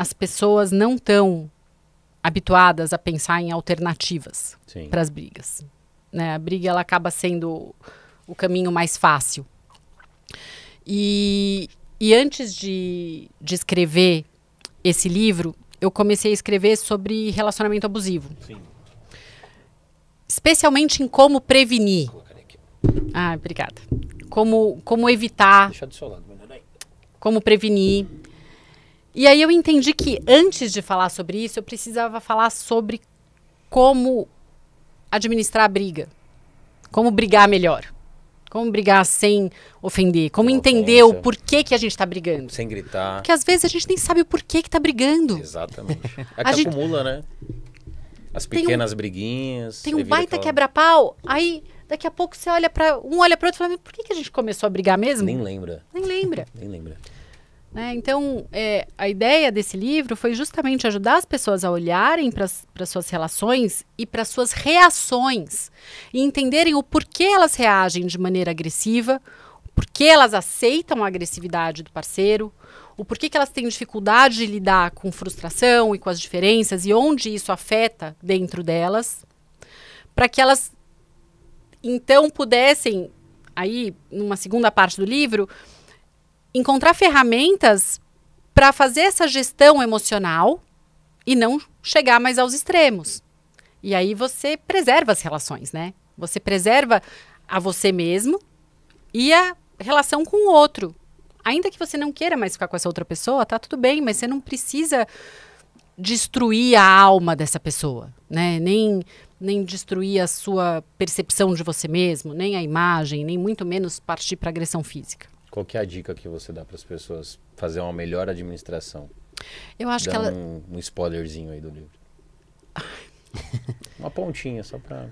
as pessoas não estão habituadas a pensar em alternativas para as brigas, né? A briga ela acaba sendo o caminho mais fácil. E antes de escrever esse livro, eu comecei a escrever sobre relacionamento abusivo. Sim. Especialmente em como prevenir. Ah, obrigada. Como evitar. Deixa do seu lado, como prevenir. E aí eu entendi que antes de falar sobre isso, eu precisava falar sobre como administrar a briga. Como brigar melhor. Como brigar sem ofender. Como entender o porquê que a gente está brigando. Sem gritar. Porque às vezes a gente nem sabe o porquê que está brigando. Exatamente. É que acumula, né? As pequenas briguinhas. Tem um baita quebra-pau. Aí, daqui a pouco, você olha para um olha para outro e fala, por que a gente começou a brigar mesmo? Nem lembra. Nem lembra. Nem lembra. Então, a ideia desse livro foi justamente ajudar as pessoas a olharem para suas relações e para suas reações e entenderem o porquê elas reagem de maneira agressiva, o porquê elas aceitam a agressividade do parceiro, o porquê que elas têm dificuldade de lidar com frustração e com as diferenças e onde isso afeta dentro delas, para que elas, então, pudessem, aí, numa segunda parte do livro, encontrar ferramentas para fazer essa gestão emocional e não chegar mais aos extremos. E aí você preserva as relações, né? Você preserva a você mesmo e a relação com o outro. Ainda que você não queira mais ficar com essa outra pessoa, tá tudo bem, mas você não precisa destruir a alma dessa pessoa, né? Nem destruir a sua percepção de você mesmo, nem a imagem, nem muito menos partir para agressão física. Qual que é a dica que você dá para as pessoas fazer uma melhor administração? Eu acho que ela... um spoilerzinho aí do livro. Uma pontinha só para...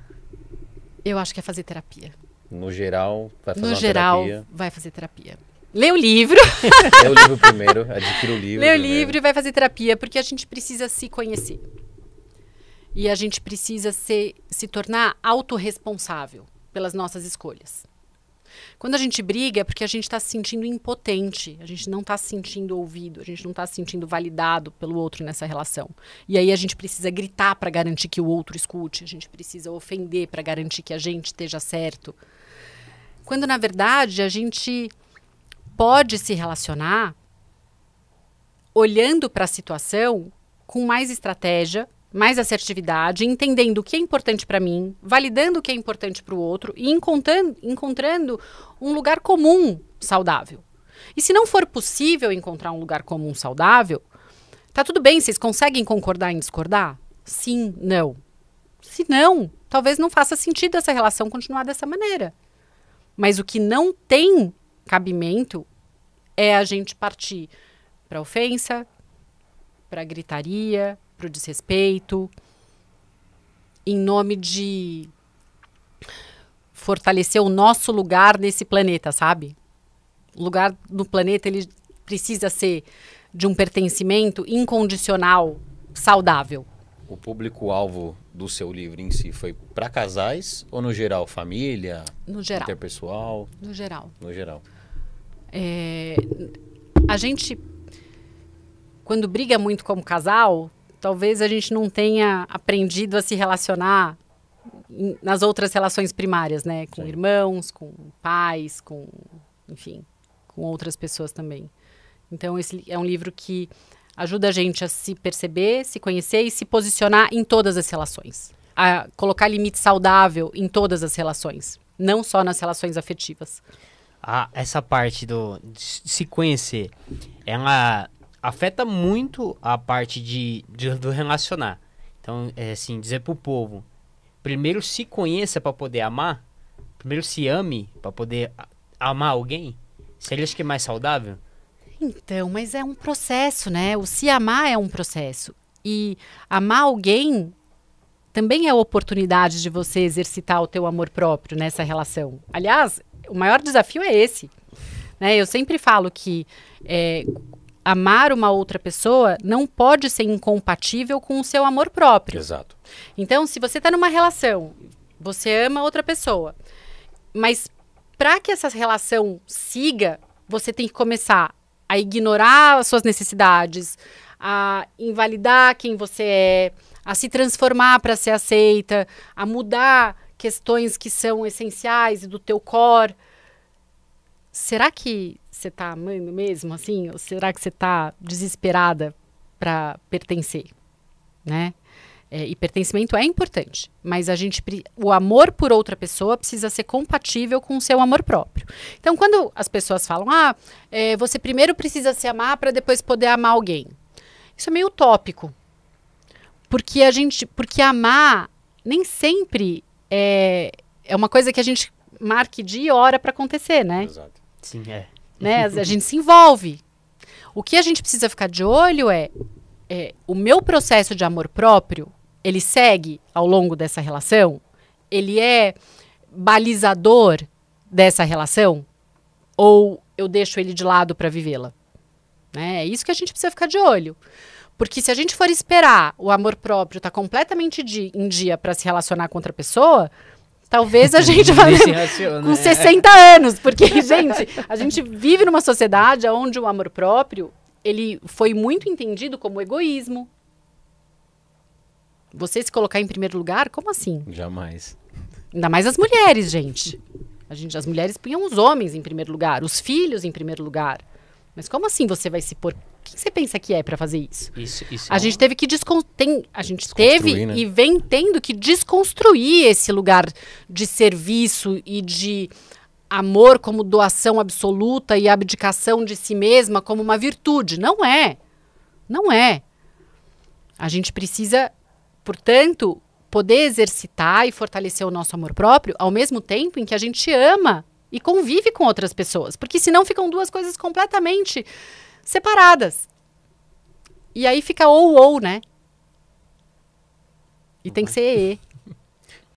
Eu acho que é fazer terapia. No geral, vai fazer terapia. No geral, vai fazer terapia. Lê o livro. Lê o livro primeiro, adquira o livro. Lê o livro e vai fazer terapia, porque a gente precisa se conhecer. E a gente precisa se tornar autorresponsável pelas nossas escolhas. Quando a gente briga é porque a gente está se sentindo impotente, a gente não está se sentindo ouvido, a gente não está se sentindo validado pelo outro nessa relação. E aí a gente precisa gritar para garantir que o outro escute, a gente precisa ofender para garantir que a gente esteja certo. Quando, na verdade, a gente pode se relacionar olhando para a situação com mais estratégia, mais assertividade, entendendo o que é importante para mim, validando o que é importante para o outro e encontrando um lugar comum saudável. E se não for possível encontrar um lugar comum saudável, tá tudo bem, vocês conseguem concordar em discordar? Sim, não. Se não, talvez não faça sentido essa relação continuar dessa maneira. Mas o que não tem cabimento é a gente partir para ofensa, para gritaria, para o desrespeito, em nome de fortalecer o nosso lugar nesse planeta, sabe? O lugar no planeta, ele precisa ser de um pertencimento incondicional, saudável. O público-alvo do seu livro em si foi para casais ou no geral? Família? No geral. Interpessoal? No geral. No geral. A gente, quando briga muito como casal, talvez a gente não tenha aprendido a se relacionar nas outras relações primárias, né? Com irmãos, com pais, enfim, com outras pessoas também. Então, esse é um livro que ajuda a gente a se perceber, se conhecer e se posicionar em todas as relações. A colocar limite saudável em todas as relações, não só nas relações afetivas. Essa parte de se conhecer, ela afeta muito a parte do relacionar. Então, assim, dizer pro povo, primeiro se conheça para poder amar, primeiro se ame para poder amar alguém, seria acho que mais saudável? Então, mas é um processo, né? O se amar é um processo. E amar alguém também é a oportunidade de você exercitar o teu amor próprio nessa relação. Aliás, o maior desafio é esse, né? Eu sempre falo que amar uma outra pessoa não pode ser incompatível com o seu amor próprio. Exato. Então, se você está numa relação, você ama outra pessoa, mas para que essa relação siga, você tem que começar a ignorar as suas necessidades, a invalidar quem você é, a se transformar para ser aceita, a mudar questões que são essenciais e do teu core. Será que você tá amando mesmo, assim? Ou será que você tá desesperada para pertencer, né? E pertencimento é importante, mas o amor por outra pessoa precisa ser compatível com o seu amor próprio. Então, quando as pessoas falam, você primeiro precisa se amar para depois poder amar alguém. Isso é meio utópico, porque amar nem sempre é uma coisa que a gente marque dia e hora para acontecer, né? Exato. Sim, Né? A gente se envolve. O que a gente precisa ficar de olho é o meu processo de amor próprio, ele segue ao longo dessa relação? Ele é balizador dessa relação? Ou eu deixo ele de lado para vivê-la? Né? É isso que a gente precisa ficar de olho. Porque se a gente for esperar o amor próprio estar completamente em dia para se relacionar com outra pessoa, talvez a gente vá com 60 anos. Porque, gente, a gente vive numa sociedade onde o amor próprio ele foi muito entendido como egoísmo. Você se colocar em primeiro lugar? Como assim? Jamais. Ainda mais as mulheres, gente. As mulheres punham os homens em primeiro lugar, os filhos em primeiro lugar. Mas como assim você vai se pôr? O que você pensa que é para fazer isso? Isso a gente teve que né? E vem tendo que desconstruir esse lugar de serviço e de amor como doação absoluta e abdicação de si mesma como uma virtude. Não é. Não é. A gente precisa, portanto, poder exercitar e fortalecer o nosso amor próprio ao mesmo tempo em que a gente ama e convive com outras pessoas. Porque senão ficam duas coisas completamente separadas. E aí fica ou, né? E tem que ser